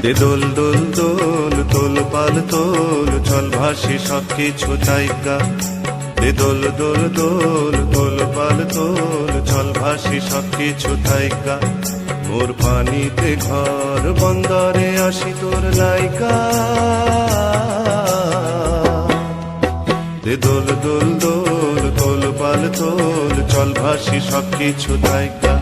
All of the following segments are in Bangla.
দে দোল দোল দোল তোল পাল তোল চল ভাসি সবকিছু তাইকা। দে দোল দোল দোল তোল পাল তোল চল ভাসি সবকিছু তাইকা। মোর পানিতে ঘর বন্দরে আসি তোর লাইকা। দে দোল দোল দোল তোল পাল তোল চল ভাসি সবকিছু তাইকা।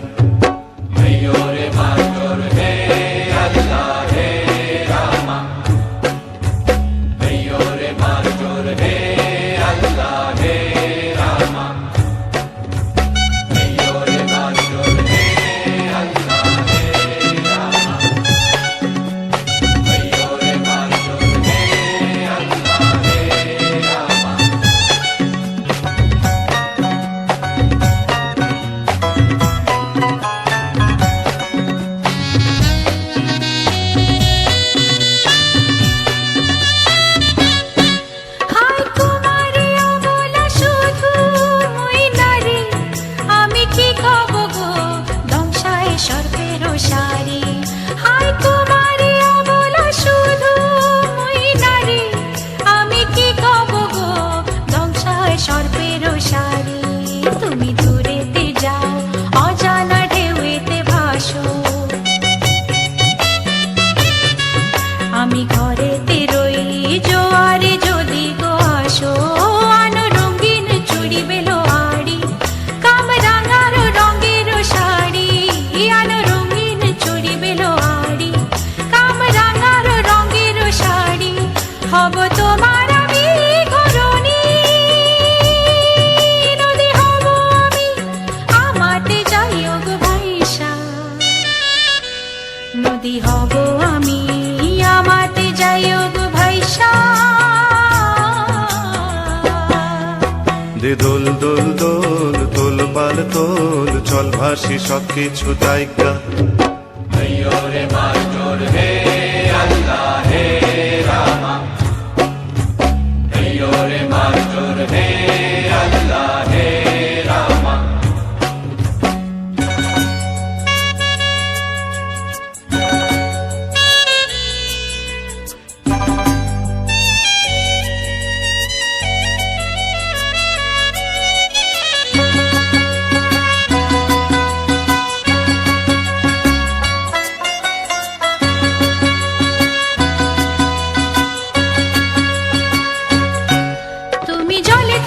তুমি দূরেতে যাও অজানা ঢেউতে ভাসো, আমি ঘরেতে রই জোয়ারে যদি গো আসো। আনো রঙিন চুড়ি বেলো আড়ি কামরাঙার রঙের শাড়ি। আনো রঙিন চুড়ি বেলো আড়ি কামরাঙার রঙের শাড়ি। হব তোমার আমি ঘরণী, নদী হব আমি আমাতে যাইও গো ভাইসা। নদী হব আমি আমাতে যাইও গো ভাইসা। দে দোল দোল দোল তোল পাল তোল চল ভাসি সবকিছু তাইকা। তুমি জলে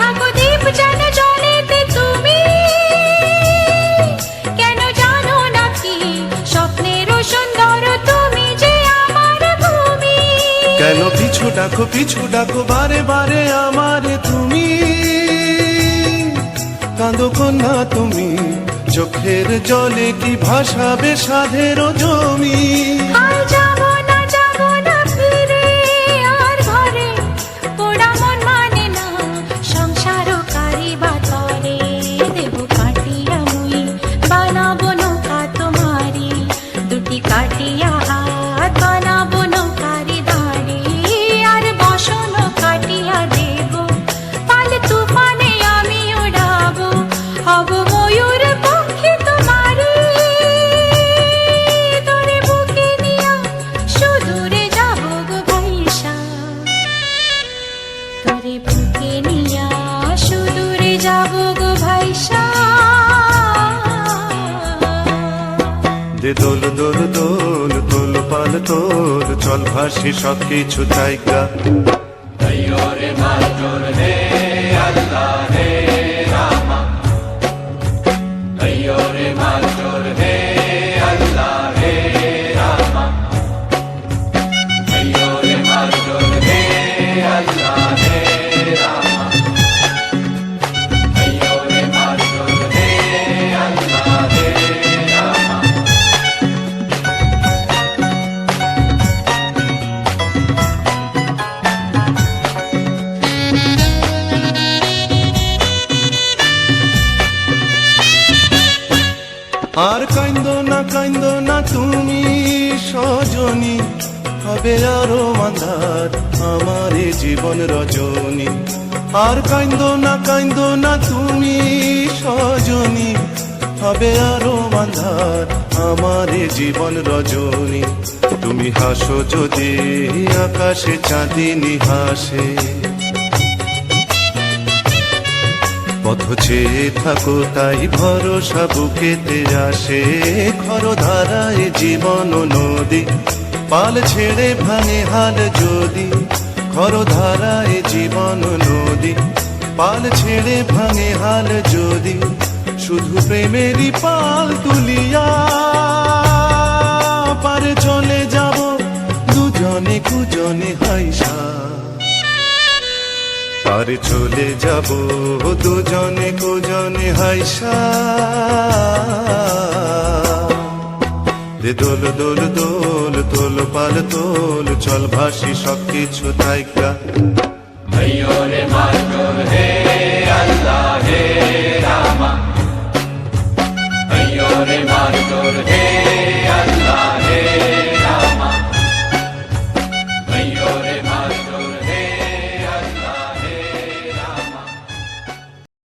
থাকো দ্বীপ যেন জলেতে। তুমি কেন জানো নাকি স্বপ্নেরও সুন্দর তুমি যে আমার ভূমি। কেন পিছু ডাকো বারে বারে আমারে তুমি। কাঁদো কন্যা তুমি চোখের জলে কি ভাসাবে সাধের জমি। আর যাবো না ফিরে আর ঘরে, পোড়া মন মানে না সংসারও কারিবা তরে। দেবো কাটিয়া মুই বানাবো নৌকা তোমারি, দুটি কাটিয়া হাত বানাবো নৌকারি দাঁড়ি। আর বসন কাটিয়া দেবো পাল তুফানে আমি উড়াবো। হব ময়ূর পক্ষী তোমারি, তোরে বুকে নিয়া সুদূরে যাবো গো ভাইসা। তোরে বুকে নিয়া সুদূরে যাবো গো ভাইসা। দে দোল দোল দোল তোল পাল তোল চল ভাসি সবকিছু তাইকা। আর কাইন্দো না তুমি সজনী, হবে আরো আন্ধার আমার জীবন রজনী। আর কাইন্দো না তুমি সজনী, হবে আরো আন্ধার আমার জীবন রজনী। তুমি হাসো যদি আকাশে চাঁদিনী হাসে, পথ চেয়ে থাকো তাই ভরসা বুকেতে আসে। খরধারায় জীবন নদী, পাল ছেড়ে ভাঙে হাল যদি। খরধারায় জীবন নদী, পাল ছেড়ে ভাঙে হাল যদি। শুধু প্রেমেরই পাল তুলিয়া পারে চলে যাব দুজনে কুজনে হাইসা। পারে চলে যাব দুজনে কুজনে হাইসা। দোল দোল দোল দোল পাল তোল, চল ভাসি সবকিছু তাইকা। ভাইয়োরে ভাই